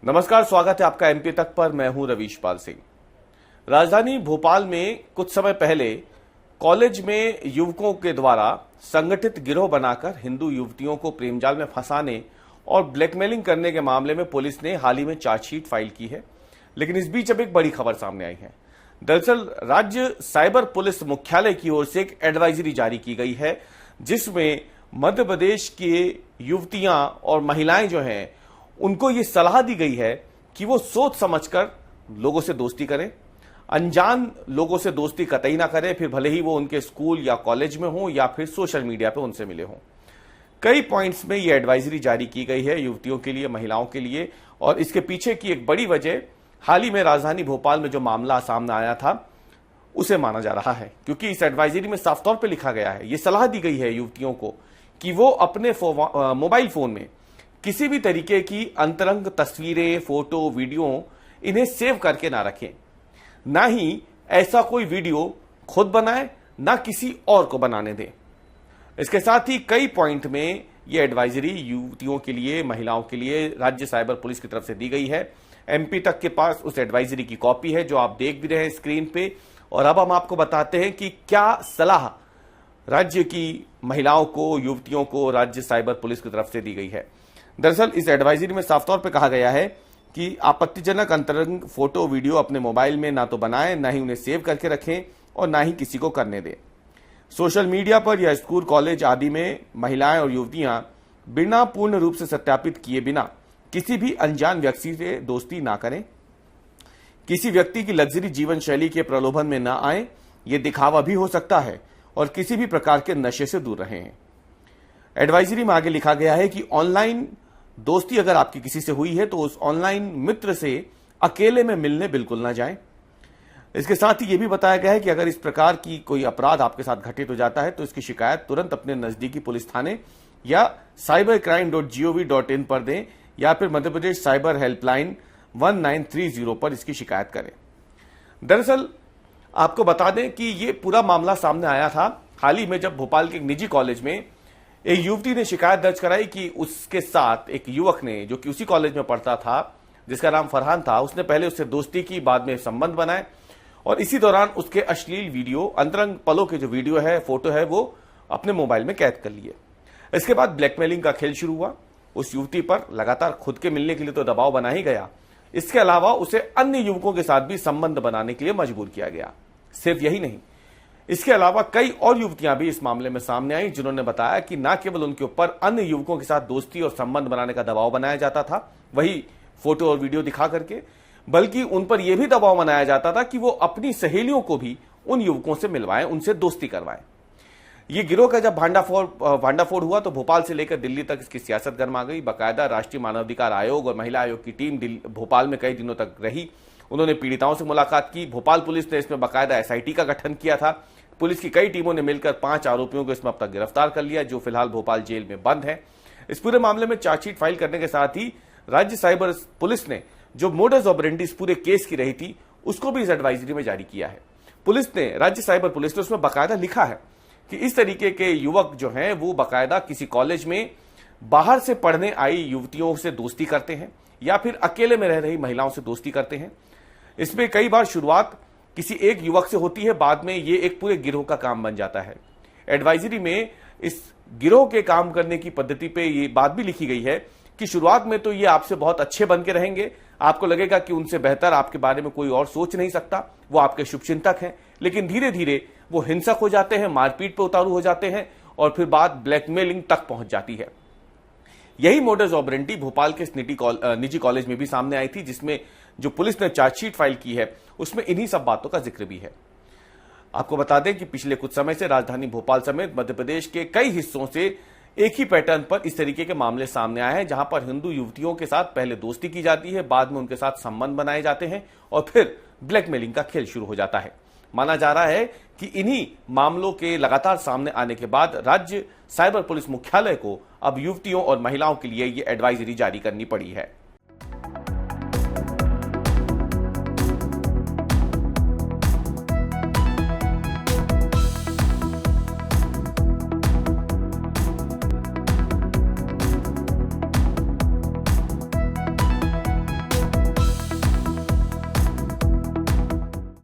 नमस्कार, स्वागत है आपका एमपी तक पर। मैं हूं रवीश पाल सिंह। राजधानी भोपाल में कुछ समय पहले कॉलेज में युवकों के द्वारा संगठित गिरोह बनाकर हिंदू युवतियों को प्रेमजाल में फंसाने और ब्लैकमेलिंग करने के मामले में पुलिस ने हाल ही में चार्जशीट फाइल की है। लेकिन इस बीच अब एक बड़ी खबर सामने आई है। दरअसल राज्य साइबर पुलिस मुख्यालय की ओर से एक एडवाइजरी जारी की गई है, जिसमें मध्य प्रदेश के युवतियां और महिलाएं जो हैं उनको ये सलाह दी गई है कि वो सोच समझकर लोगों से दोस्ती करें, अनजान लोगों से दोस्ती कतई ना करें, फिर भले ही वो उनके स्कूल या कॉलेज में हो या फिर सोशल मीडिया पे उनसे मिले हों। कई पॉइंट्स में ये एडवाइजरी जारी की गई है युवतियों के लिए, महिलाओं के लिए। और इसके पीछे की एक बड़ी वजह हाल ही में राजधानी भोपाल में जो मामला सामने आया था उसे माना जा रहा है, क्योंकि इस एडवाइजरी में साफ तौर पर लिखा गया है, ये सलाह दी गई है युवतियों को कि वो अपने मोबाइल फोन में किसी भी तरीके की अंतरंग तस्वीरें, फोटो, वीडियो इन्हें सेव करके ना रखें, ना ही ऐसा कोई वीडियो खुद बनाए, ना किसी और को बनाने दें। इसके साथ ही कई पॉइंट में यह एडवाइजरी युवतियों के लिए, महिलाओं के लिए राज्य साइबर पुलिस की तरफ से दी गई है। एमपी तक के पास उस एडवाइजरी की कॉपी है जो आप देख भी रहे हैं स्क्रीन पे। और अब हम आपको बताते हैं कि क्या सलाह राज्य की महिलाओं को, युवतियों को राज्य साइबर पुलिस की तरफ से दी गई है। दरअसल इस एडवाइजरी में साफ तौर पर कहा गया है कि आपत्तिजनक अंतरंग फोटो, वीडियो अपने मोबाइल में ना तो बनाएं, ना ही उन्हें सेव करके रखें और ना ही किसी को करने दें। सोशल मीडिया पर या स्कूल, कॉलेज आदि में महिलाएं और युवतियां बिना पूर्ण रूप से सत्यापित किए बिना किसी भी अनजान व्यक्ति से दोस्ती ना करें, किसी व्यक्ति की लग्जरी जीवन शैली के प्रलोभन में ना आए, ये दिखावा भी हो सकता है, और किसी भी प्रकार के नशे से दूर रहें। एडवाइजरी में आगे लिखा गया है कि ऑनलाइन दोस्ती अगर आपकी किसी से हुई है तो उस ऑनलाइन मित्र से अकेले में मिलने बिल्कुल ना जाएं। इसके साथ ही यह भी बताया गया है कि अगर इस प्रकार की कोई अपराध आपके साथ घटित हो जाता है तो इसकी शिकायत तुरंत अपने नजदीकी पुलिस थाने या cybercrime.gov.in पर दें, या फिर मध्य प्रदेश साइबर हेल्पलाइन 1930 पर इसकी शिकायत करें। दरअसल आपको बता दें कि यह पूरा मामला सामने आया था हाल ही में, जब भोपाल के एक निजी कॉलेज में एक युवती ने शिकायत दर्ज कराई कि उसके साथ एक युवक ने, जो कि उसी कॉलेज में पढ़ता था, जिसका नाम फरहान था, उसने पहले उससे दोस्ती की, बाद में संबंध बनाए और इसी दौरान उसके अश्लील वीडियो, अंतरंग पलों के जो वीडियो है, फोटो है, वो अपने मोबाइल में कैद कर लिए। इसके बाद ब्लैकमेलिंग का खेल शुरू हुआ। उस युवती पर लगातार खुद के मिलने के लिए तो दबाव बना ही गया, इसके अलावा उसे अन्य युवकों के साथ भी संबंध बनाने के लिए मजबूर किया गया। सिर्फ यही नहीं, इसके अलावा कई और युवतियां भी इस मामले में सामने आई, जिन्होंने बताया कि न केवल उनके ऊपर अन्य युवकों के साथ दोस्ती और संबंध बनाने का दबाव बनाया जाता था, वही फोटो और वीडियो दिखा करके, बल्कि उन पर यह भी दबाव बनाया जाता था कि वो अपनी सहेलियों को भी उन युवकों से मिलवाएं, उनसे दोस्ती करवाएं। ये गिरोह का जब भांडाफोड़ हुआ तो भोपाल से लेकर दिल्ली तक इसकी सियासत गर्मा गई। बाकायदा राष्ट्रीय मानवाधिकार आयोग और महिला आयोग की टीम भोपाल में कई दिनों तक रही। उन्होंने पीड़िताओं से मुलाकात की। भोपाल पुलिस ने इसमें बाकायदा एसआईटी का गठन किया था। पुलिस की कई टीमों ने मिलकर 5 आरोपियों को इसमें अब तक गिरफ्तार कर लिया, जो फिलहाल भोपाल जेल में बंद है। इस पूरे मामले में चार्जशीट फाइल करने के साथ ही राज्य साइबर पुलिस ने जो मोडस ऑपरेंडी इस पूरे केस की रही थी, उसको भी इस एडवाइजरी में जारी किया है। पुलिस ने, राज्य साइबर पुलिस ने उसमें बाकायदा लिखा है कि इस तरीके के युवक जो हैं वो बाकायदा किसी कॉलेज में बाहर से पढ़ने आई युवतियों से दोस्ती करते हैं या फिर अकेले में रह रही महिलाओं से दोस्ती करते हैं। इसमें कई बार शुरुआत किसी एक युवक से होती है, बाद में ये एक पूरे गिरोह का काम बन जाता है। एडवाइजरी में इस गिरोह के काम करने की पद्धति पे ये बात भी लिखी गई है कि शुरुआत में तो ये आपसे बहुत अच्छे बन के रहेंगे, आपको लगेगा कि उनसे बेहतर आपके बारे में कोई और सोच नहीं सकता, वो आपके शुभचिंतक हैं, लेकिन धीरे धीरे वो हिंसक हो जाते हैं, मारपीट पे उतारू हो जाते हैं और फिर बात ब्लैकमेलिंग तक पहुंच जाती है। यही मोडस ऑपरेंडी भोपाल के निजी कॉलेज में भी सामने आई थी, जिसमें जो पुलिस ने चार्जशीट फाइल की है उसमें इन्हीं सब बातों का जिक्र भी है। आपको बता दें कि पिछले कुछ समय से राजधानी भोपाल समेत मध्य प्रदेश के कई हिस्सों से एक ही पैटर्न पर इस तरीके के मामले सामने आए हैं, जहां पर हिंदू युवतियों के साथ पहले दोस्ती की जाती है, बाद में उनके साथ संबंध बनाए जाते हैं और फिर ब्लैकमेलिंग का खेल शुरू हो जाता है। माना जा रहा है कि इन्हीं मामलों के लगातार सामने आने के बाद राज्य साइबर पुलिस मुख्यालय को अब युवतियों और महिलाओं के लिए यह एडवाइजरी जारी करनी पड़ी है।